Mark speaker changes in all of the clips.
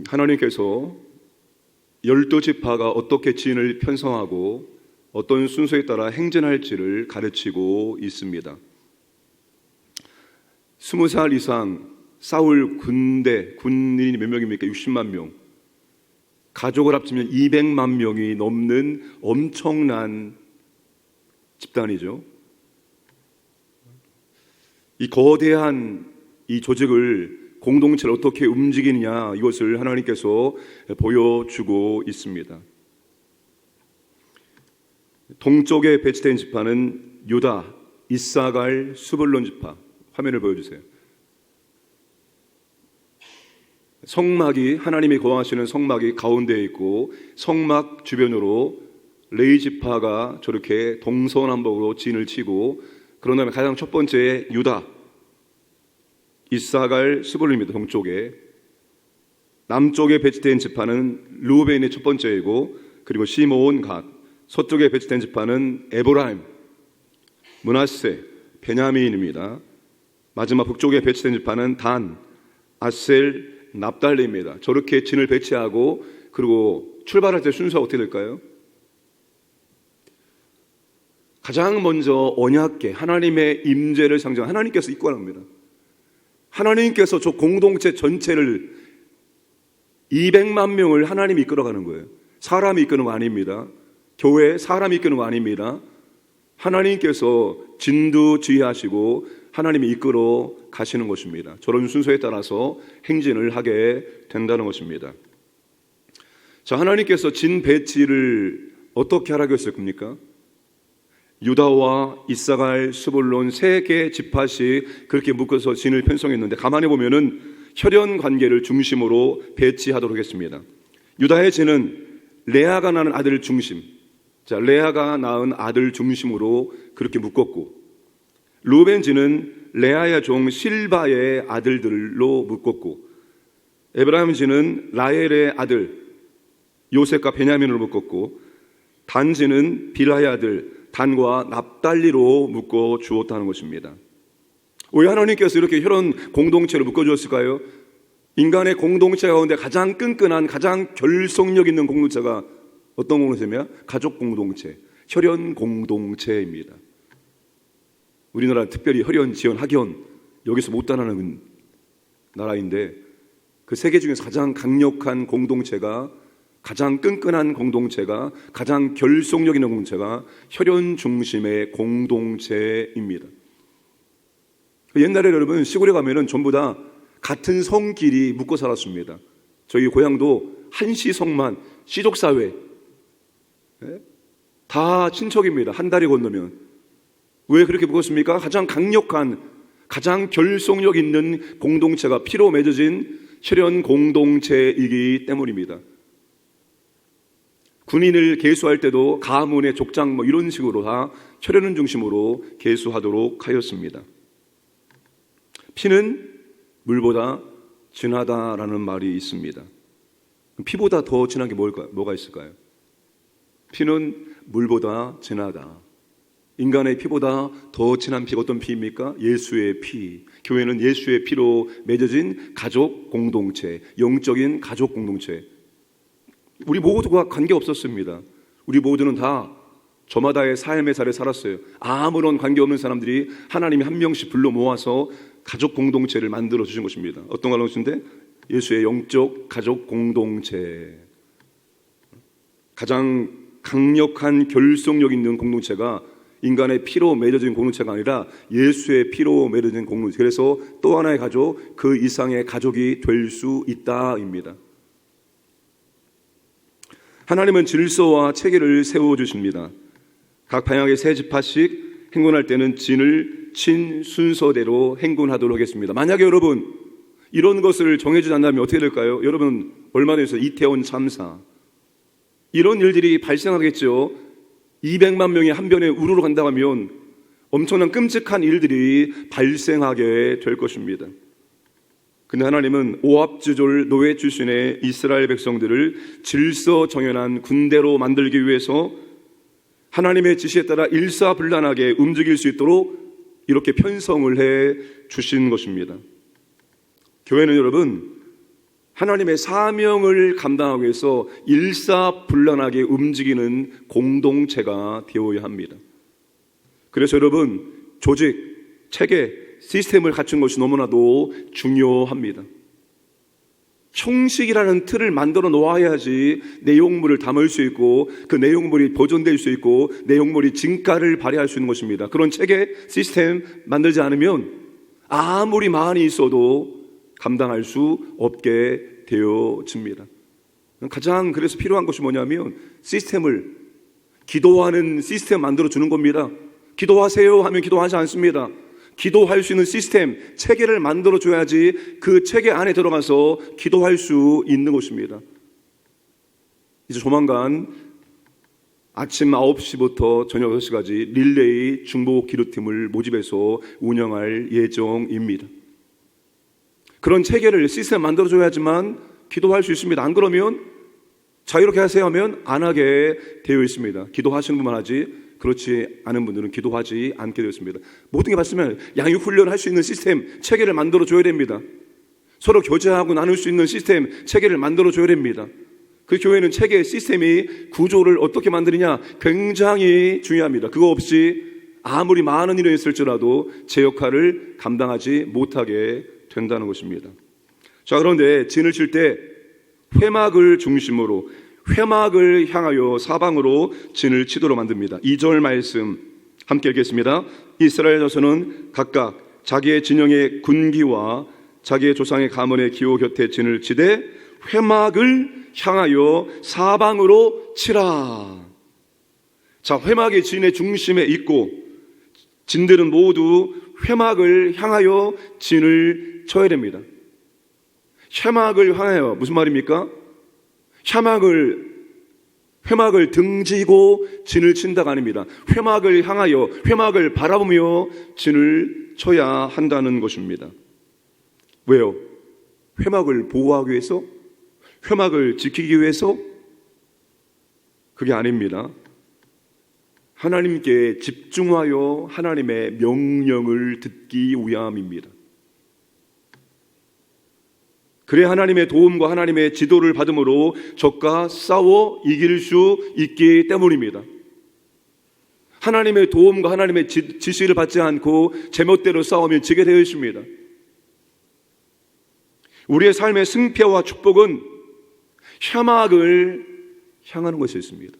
Speaker 1: 하나님께서 12지파가 어떻게 진을 편성하고 어떤 순서에 따라 행진할지를 가르치고 있습니다. 20살 이상 싸울 군인이 몇 명입니까? 60만 명. 가족을 합치면 200만 명이 넘는 엄청난 집단이죠. 이 거대한 이 조직을, 공동체를 어떻게 움직이느냐, 이것을 하나님께서 보여주고 있습니다. 동쪽에 배치된 지파는 유다, 이사갈, 스불론 지파. 화면을 보여주세요. 성막이, 하나님이 거하시는 성막이 가운데에 있고 성막 주변으로 레위 지파가 저렇게 동서남북으로 진을 치고, 그런 다음에 가장 첫 번째 유다, 이사갈, 스불론입니다. 동쪽에. 남쪽에 배치된 지파는 르우벤이 첫 번째이고, 그리고 시므온, 갓. 서쪽에 배치된 지파는 에브라임, 므낫세, 베냐민입니다. 마지막 북쪽에 배치된 지파는 단, 아셀, 납달리입니다. 저렇게 진을 배치하고, 그리고 출발할 때 순서가 어떻게 될까요? 가장 먼저 언약궤, 하나님의 임재를 상징하는 하나님께서 이끌어갑니다. 하나님께서 저 공동체 전체를, 200만 명을 하나님이 이끌어가는 거예요. 사람이 이끄는 거 아닙니다. 교회 사람이 이끄는 거 아닙니다. 하나님께서 진두지휘하시고 하나님이 이끌어 가시는 것입니다. 저런 순서에 따라서 행진을 하게 된다는 것입니다. 자, 하나님께서 진 배치를 어떻게 하라고 했을 겁니까? 유다와 이사갈, 스불론 세 개 지파씩 그렇게 묶어서 진을 편성했는데, 가만히 보면은 혈연 관계를 중심으로 배치하도록 했습니다. 유다의 진은 레아가 낳은 아들 중심, 자, 레아가 낳은 아들 중심으로 그렇게 묶었고, 르우벤 진은 레아의 종 실바의 아들들로 묶었고, 에브라임 진은 라헬의 아들 요셉과 베냐민으로 묶었고, 단 진은 빌하의 아들 단과 납달리로 묶어 주었다는 것입니다. 왜 하나님께서 이렇게 혈연 공동체를 묶어 주었을까요? 인간의 공동체 가운데 가장 끈끈한, 가장 결속력 있는 공동체가 어떤 공동체냐? 가족 공동체, 혈연 공동체입니다. 우리나라 특별히 혈연, 지연, 학연, 여기서 못 따라하는 나라인데, 그 세계 중에서 가장 강력한 공동체가, 가장 끈끈한 공동체가, 가장 결속력 있는 공동체가 혈연 중심의 공동체입니다. 옛날에 여러분 시골에 가면은 전부 다 같은 성끼리 묶어 살았습니다. 저희 고향도 한시성만, 시족사회, 다 친척입니다. 한 다리 건너면. 왜 그렇게 묶었습니까? 가장 강력한, 가장 결속력 있는 공동체가 피로 맺어진 혈연 공동체이기 때문입니다. 군인을 계수할 때도 가문의 족장 이런 식으로 다 혈연을 중심으로 계수하도록 하였습니다. 피는 물보다 진하다라는 말이 있습니다. 피보다 더 진한 게 뭐가 있을까요? 피는 물보다 진하다. 인간의 피보다 더 진한 피가 어떤 피입니까? 예수의 피. 교회는 예수의 피로 맺어진 가족 공동체, 영적인 가족 공동체. 우리 모두가 관계없었습니다. 우리 모두는 다 저마다의 삶의 자리에 살았어요. 아무런 관계없는 사람들이 하나님이 한 명씩 불러 모아서 가족 공동체를 만들어 주신 것입니다. 어떤 공동체인데? 예수의 영적 가족 공동체. 가장 강력한 결속력 있는 공동체가 인간의 피로 맺어진 공동체가 아니라 예수의 피로 맺어진 공동체. 그래서 또 하나의 가족, 그 이상의 가족이 될 수 있다입니다. 하나님은 질서와 체계를 세워주십니다. 각 방향의 세 지파씩 행군할 때는 진을 친 순서대로 행군하도록 하겠습니다. 만약에 여러분 이런 것을 정해주지 않는다면 어떻게 될까요? 여러분 얼마 전에 이태원 참사, 이런 일들이 발생하겠죠. 200만 명이 한 변에 우르르 간다고 하면 엄청난 끔찍한 일들이 발생하게 될 것입니다. 근데 하나님은 오합지졸 노예 출신의 이스라엘 백성들을 질서정연한 군대로 만들기 위해서 하나님의 지시에 따라 일사불란하게 움직일 수 있도록 이렇게 편성을 해 주신 것입니다. 교회는 여러분 하나님의 사명을 감당하기 위해서 일사불란하게 움직이는 공동체가 되어야 합니다. 그래서 여러분, 조직, 체계, 시스템을 갖춘 것이 너무나도 중요합니다. 형식이라는 틀을 만들어 놓아야지 내용물을 담을 수 있고 그 내용물이 보존될 수 있고 내용물이 진가를 발휘할 수 있는 것입니다. 그런 체계, 시스템 만들지 않으면 아무리 많이 있어도 감당할 수 없게 되어집니다. 가장 그래서 필요한 것이 뭐냐면 시스템을, 기도하는 시스템 만들어 주는 겁니다. 기도하세요 하면 기도하지 않습니다. 기도할 수 있는 시스템, 체계를 만들어 줘야지 그 체계 안에 들어가서 기도할 수 있는 것입니다. 이제 조만간 아침 9시부터 저녁 6시까지 릴레이 중보 기도팀을 모집해서 운영할 예정입니다. 그런 체계를, 시스템 만들어 줘야지만 기도할 수 있습니다. 안 그러면 자유롭게 하세요 하면 안 하게 되어 있습니다. 기도하시는 분만 하지 그렇지 않은 분들은 기도하지 않게 되었습니다. 모든 게 봤으면 양육훈련을 할 수 있는 시스템, 체계를 만들어 줘야 됩니다. 서로 교제하고 나눌 수 있는 시스템, 체계를 만들어 줘야 됩니다. 그 교회는 체계, 시스템이 구조를 어떻게 만드느냐 굉장히 중요합니다. 그거 없이 아무리 많은 일이 있을지라도 제 역할을 감당하지 못하게 된다는 것입니다. 자, 그런데 진을 칠 때 회막을 중심으로, 회막을 향하여 사방으로 진을 치도록 만듭니다. 2절 말씀 함께 읽겠습니다. 이스라엘 자손은 각각 자기의 진영의 군기와 자기의 조상의 가문의 기호 곁에 진을 치되 회막을 향하여 사방으로 치라. 자, 회막이 진의 중심에 있고 진들은 모두 회막을 향하여 진을 쳐야 됩니다. 회막을 향하여 무슨 말입니까? 회막을 등지고 진을 친다가 아닙니다. 회막을 향하여, 회막을 바라보며 진을 쳐야 한다는 것입니다. 왜요? 회막을 보호하기 위해서? 회막을 지키기 위해서? 그게 아닙니다. 하나님께 집중하여 하나님의 명령을 듣기 위함입니다. 그래야 하나님의 도움과 하나님의 지도를 받음으로 적과 싸워 이길 수 있기 때문입니다. 하나님의 도움과 하나님의 지시를 받지 않고 제멋대로 싸우면 지게 되어 있습니다. 우리의 삶의 승패와 축복은 회막을 향하는 것이 있습니다.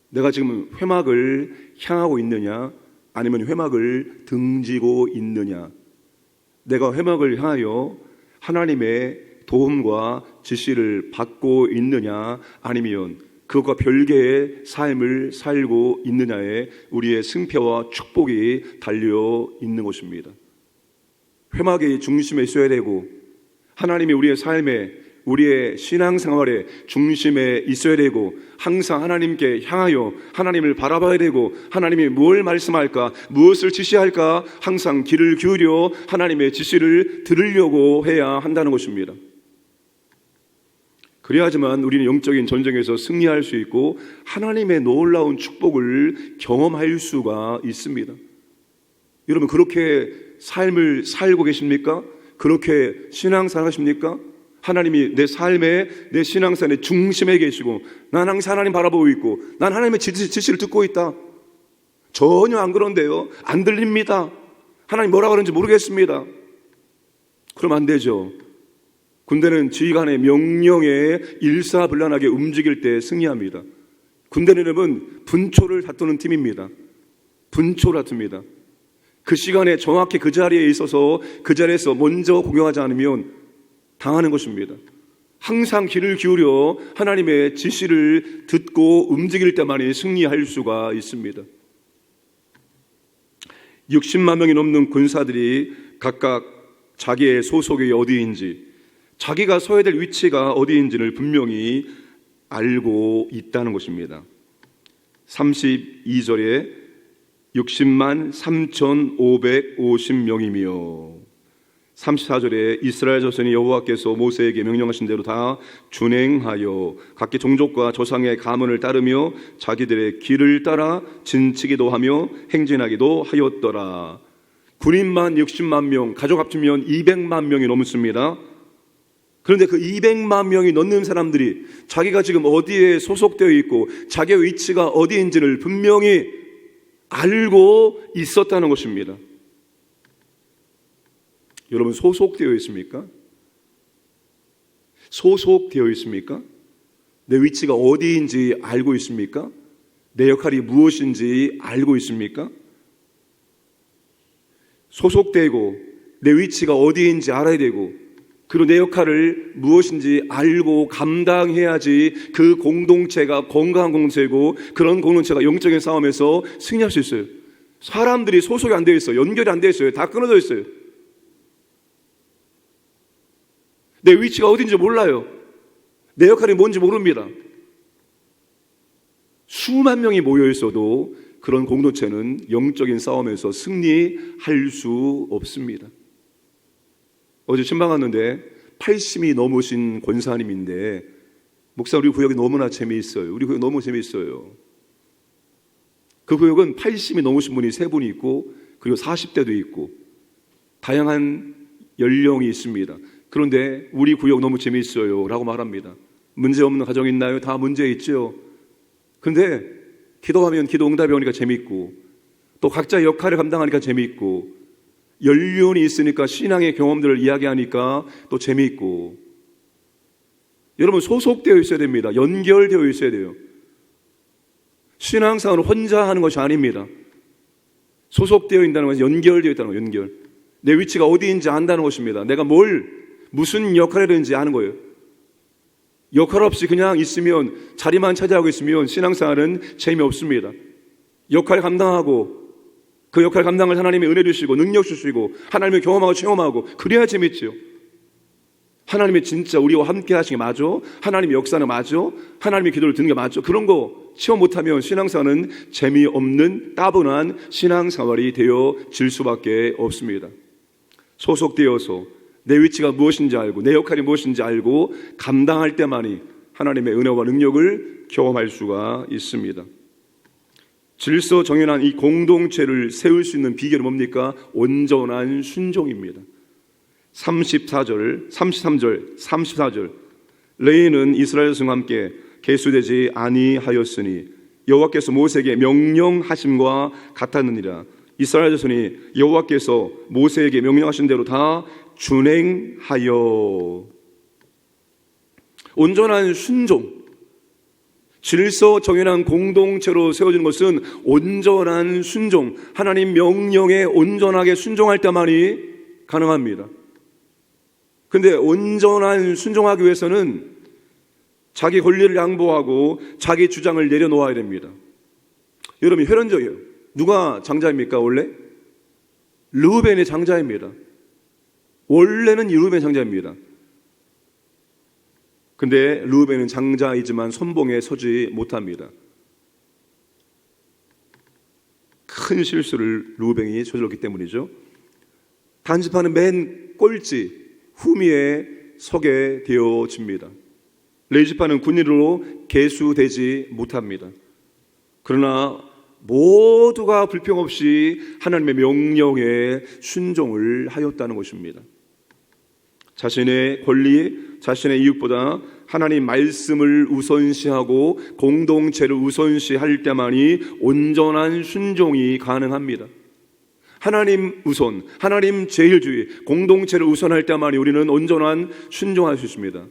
Speaker 1: 내가 지금 회막을 향하고 있느냐 아니면 회막을 등지고 있느냐, 내가 회막을 향하여 하나님의 도움과 지시를 받고 있느냐 아니면 그것과 별개의 삶을 살고 있느냐에 우리의 승패와 축복이 달려 있는 것입니다. 회막이 중심에 있어야 되고 하나님이 우리의 삶에, 우리의 신앙생활의 중심에 있어야 되고 항상 하나님께 향하여 하나님을 바라봐야 되고 하나님이 뭘 말씀할까, 무엇을 지시할까 항상 귀를 기울여 하나님의 지시를 들으려고 해야 한다는 것입니다. 그래야지만 우리는 영적인 전쟁에서 승리할 수 있고 하나님의 놀라운 축복을 경험할 수가 있습니다. 여러분, 그렇게 삶을 살고 계십니까? 그렇게 신앙생활 하십니까? 하나님이 내 삶의, 내 신앙생활의 중심에 계시고 난 항상 하나님 바라보고 있고 난 하나님의 지시를 듣고 있다. 전혀 안 그런데요. 안 들립니다. 하나님 뭐라고 하는지 모르겠습니다. 그럼 안 되죠. 군대는 지휘관의 명령에 일사불란하게 움직일 때 승리합니다. 군대는 여러분 분초를 다투는 팀입니다. 분초를 다툽니다. 그 시간에 정확히 그 자리에 있어서 그 자리에서 먼저 공격하지 않으면 당하는 것입니다. 항상 귀를 기울여 하나님의 지시를 듣고 움직일 때만이 승리할 수가 있습니다. 60만 명이 넘는 군사들이 각각 자기의 소속이 어디인지, 자기가 서야 될 위치가 어디인지를 분명히 알고 있다는 것입니다. 32절에 60만 3,550명이며 34절에 이스라엘 자손이 여호와께서 모세에게 명령하신 대로 다 준행하여 각기 종족과 조상의 가문을 따르며 자기들의 길을 따라 진치기도 하며 행진하기도 하였더라. 군인만 60만 명, 가족 합치면 200만 명이 넘습니다. 그런데 그 200만 명이 넘는 사람들이 자기가 지금 어디에 소속되어 있고 자기의 위치가 어디인지를 분명히 알고 있었다는 것입니다. 여러분, 소속되어 있습니까? 소속되어 있습니까? 내 위치가 어디인지 알고 있습니까? 내 역할이 무엇인지 알고 있습니까? 소속되고 내 위치가 어디인지 알아야 되고, 그리고 내 역할을 무엇인지 알고 감당해야지 그 공동체가 건강한 공동체고, 그런 공동체가 영적인 싸움에서 승리할 수 있어요. 사람들이 소속이 안 되어 있어요. 연결이 안 되어 있어요. 다 끊어져 있어요. 내 위치가 어딘지 몰라요. 내 역할이 뭔지 모릅니다. 수만 명이 모여 있어도 그런 공동체는 영적인 싸움에서 승리할 수 없습니다. 어제 신방 갔는데 80이 넘으신 권사님인데, 목사, 우리 구역이 너무나 재미있어요. 우리 구역 너무 재미있어요. 그 구역은 80이 넘으신 분이 3분이 있고, 그리고 40대도 있고 다양한 연령이 있습니다. 그런데 우리 구역 너무 재미있어요 라고 말합니다. 문제없는 가정 있나요? 다 문제 있죠. 그런데 기도하면 기도 응답이 오니까 재미있고, 또 각자 역할을 감당하니까 재미있고, 연륜이 있으니까 신앙의 경험들을 이야기하니까 또 재미있고. 여러분, 소속되어 있어야 됩니다. 연결되어 있어야 돼요. 신앙생활은 혼자 하는 것이 아닙니다. 소속되어 있다는 것은 연결되어 있다는 거예요. 연결. 내 위치가 어디인지 안다는 것입니다. 내가 무슨 역할을 하는지 아는 거예요. 역할 없이 그냥 있으면, 자리만 차지하고 있으면 신앙생활은 재미없습니다. 역할을 감당하고, 그 역할 감당을 하나님이 은혜 주시고 능력 주시고 하나님을 경험하고 체험하고, 그래야 재밌지요. 하나님이 진짜 우리와 함께 하신 게 맞아? 하나님의 역사는 맞아? 하나님의 기도를 듣는 게 맞아? 그런 거 체험 못하면 신앙생활은 재미없는 따분한 신앙생활이 되어질 수밖에 없습니다. 소속되어서 내 위치가 무엇인지 알고 내 역할이 무엇인지 알고 감당할 때만이 하나님의 은혜와 능력을 경험할 수가 있습니다. 질서 정연한 이 공동체를 세울 수 있는 비결은 뭡니까? 온전한 순종입니다. 33절, 34절. 레위는 이스라엘 자손과 함께 계수되지 아니하였으니 여호와께서 모세에게 명령하심과 같았느니라. 이스라엘 자손이 여호와께서 모세에게 명령하신 대로 다 준행하여. 온전한 순종, 질서 정연한 공동체로 세워지는 것은 온전한 순종, 하나님 명령에 온전하게 순종할 때만이 가능합니다. 그런데 온전한 순종하기 위해서는 자기 권리를 양보하고 자기 주장을 내려놓아야 됩니다. 여러분, 혈연적이에요. 누가 장자입니까? 원래? 르우벤이 장자입니다. 원래는 르우벤이 장자입니다. 근데 르우벤은 장자이지만 선봉에 서지 못합니다. 큰 실수를 르우벤이 저질렀기 때문이죠. 단집하는 맨 꼴찌 후미에 서게 되어집니다. 레위지파는 군인으로 계수되지 못합니다. 그러나 모두가 불평 없이 하나님의 명령에 순종을 하였다는 것입니다. 자신의 권리, 자신의 이익보다 하나님 말씀을 우선시하고 공동체를 우선시할 때만이 온전한 순종이 가능합니다. 하나님 우선, 하나님 제일주의, 공동체를 우선할 때만이 우리는 온전한 순종할 수 있습니다.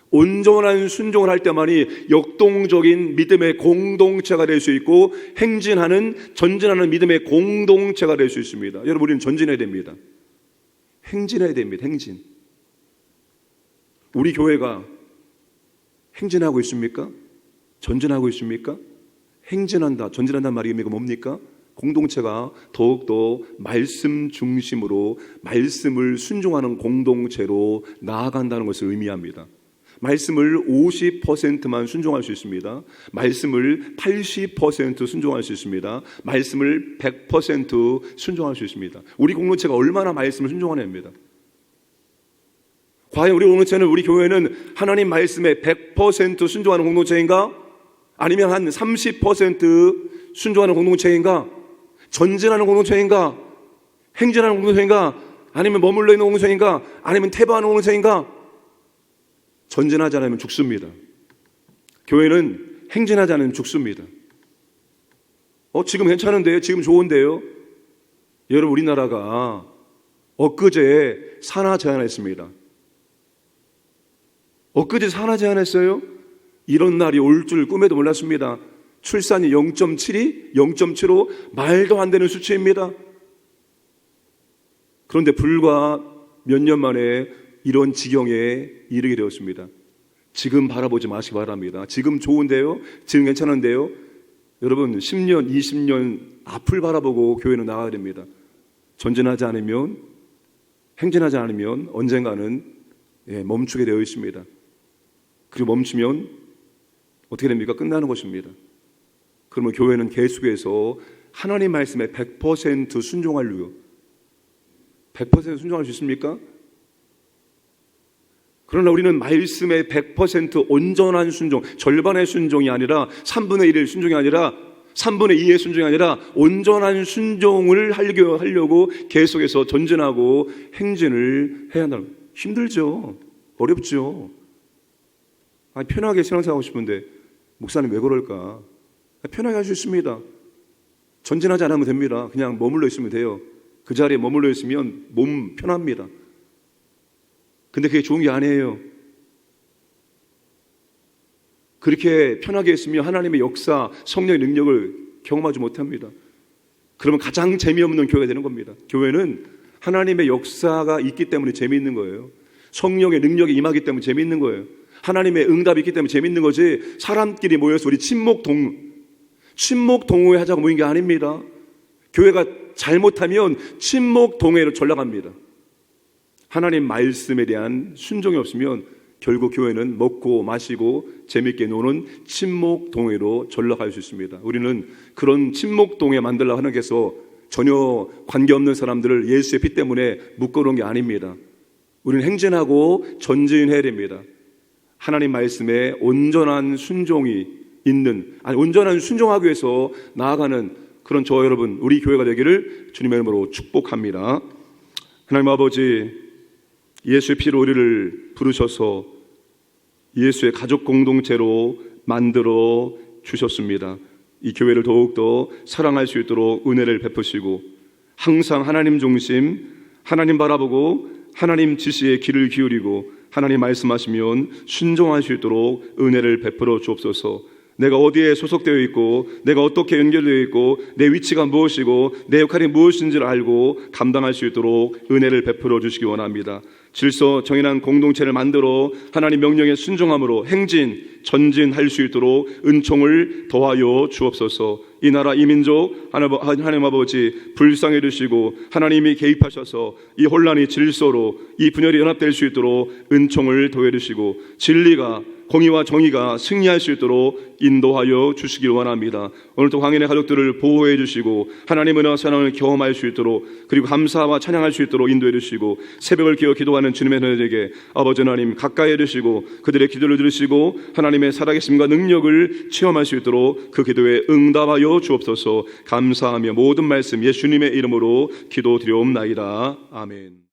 Speaker 1: 온전한 순종을 할 때만이 역동적인 믿음의 공동체가 될 수 있고 전진하는 믿음의 공동체가 될 수 있습니다. 여러분, 우리는 전진해야 됩니다. 행진해야 됩니다. 행진. 우리 교회가 행진하고 있습니까? 전진하고 있습니까? 행진한다, 전진한다는 말이 의미가 뭡니까? 공동체가 더욱더 말씀 중심으로 말씀을 순종하는 공동체로 나아간다는 것을 의미합니다. 말씀을 50%만 순종할 수 있습니다. 말씀을 80% 순종할 수 있습니다. 말씀을 100% 순종할 수 있습니다. 우리 공동체가 얼마나 말씀을 순종하냐입니다. 과연 우리 공동체는, 우리 교회는 하나님 말씀에 100% 순종하는 공동체인가? 아니면 한 30% 순종하는 공동체인가? 전진하는 공동체인가? 행진하는 공동체인가? 아니면 머물러 있는 공동체인가? 아니면 퇴보하는 공동체인가? 전진하지 않으면 죽습니다. 교회는 행진하지 않으면 죽습니다. 지금 괜찮은데요? 지금 좋은데요? 여러분, 우리나라가 엊그제 산하 제한했습니다. 엊그제 산하 제한했어요? 이런 날이 올 줄 꿈에도 몰랐습니다. 출산이 0.72, 0.75 말도 안 되는 수치입니다. 그런데 불과 몇 년 만에 이런 지경에 이르게 되었습니다. 지금 바라보지 마시기 바랍니다. 지금 좋은데요? 지금 괜찮은데요? 여러분, 10년, 20년 앞을 바라보고 교회는 나가야 됩니다. 전진하지 않으면, 행진하지 않으면 언젠가는 멈추게 되어 있습니다. 그리고 멈추면 어떻게 됩니까? 끝나는 것입니다. 그러면 교회는 계속해서 하나님 말씀에 100% 순종하려고요. 100% 순종할 수 있습니까? 그러나 우리는 말씀에 100% 온전한 순종, 절반의 순종이 아니라 3분의 1의 순종이 아니라 3분의 2의 순종이 아니라 온전한 순종을 하려고 계속해서 전진하고 행진을 해야 한다는 거예요. 힘들죠. 어렵죠. 편하게 신앙생활하고 싶은데 목사님 왜 그럴까? 편하게 할 수 있습니다. 전진하지 않으면 됩니다. 그냥 머물러 있으면 돼요. 그 자리에 머물러 있으면 몸 편합니다. 근데 그게 좋은 게 아니에요. 그렇게 편하게 있으면 하나님의 역사, 성령의 능력을 경험하지 못합니다. 그러면 가장 재미없는 교회가 되는 겁니다. 교회는 하나님의 역사가 있기 때문에 재미있는 거예요. 성령의 능력이 임하기 때문에 재미있는 거예요. 하나님의 응답이 있기 때문에 재미있는 거지, 사람끼리 모여서 우리 친목 동호회 하자고 모인 게 아닙니다. 교회가 잘못하면 친목 동호회로 전락합니다. 하나님 말씀에 대한 순종이 없으면 결국 교회는 먹고 마시고 재밌게 노는 친목 동호회로 전락할 수 있습니다. 우리는 그런 친목 동호회 만들려고 하는 게서 전혀 관계없는 사람들을 예수의 피 때문에 묶어놓은 게 아닙니다. 우리는 행진하고 전진해야 됩니다. 하나님 말씀에 온전한 순종이 온전한 순종하기 위해서 나아가는 그런 저와 여러분, 우리 교회가 되기를 주님의 이름으로 축복합니다. 하나님 아버지, 예수의 피로 우리를 부르셔서 예수의 가족 공동체로 만들어 주셨습니다. 이 교회를 더욱더 사랑할 수 있도록 은혜를 베푸시고 항상 하나님 중심, 하나님 바라보고 하나님 지시에 귀를 기울이고 하나님 말씀하시면 순종할 수 있도록 은혜를 베풀어 주옵소서. 내가 어디에 소속되어 있고 내가 어떻게 연결되어 있고 내 위치가 무엇이고 내 역할이 무엇인지를 알고 감당할 수 있도록 은혜를 베풀어 주시기 원합니다. 질서 정연한 공동체를 만들어 하나님 명령에 순종함으로 전진할 수 있도록 은총을 더하여 주옵소서. 이 나라 이 민족 하나님 아버지 불쌍해 주시고 하나님이 개입하셔서 이 혼란이 질서로 이 분열이 연합될 수 있도록 은총을 더해 주시고 진리가 공의와 정의가 승리할 수 있도록 인도하여 주시길 원합니다. 오늘도 광인의 가족들을 보호해 주시고 하나님의 은혜와 사랑을 경험할 수 있도록 그리고 감사와 찬양할 수 있도록 인도해 주시고 새벽을 깨어 기도하는 주님의 은혜에게 아버지 하나님 가까이 해주시고 그들의 기도를 들으시고 하나님의 살아계심과 능력을 체험할 수 있도록 그 기도에 응답하여 주옵소서. 감사하며 모든 말씀 예수님의 이름으로 기도드려옵나이다. 아멘.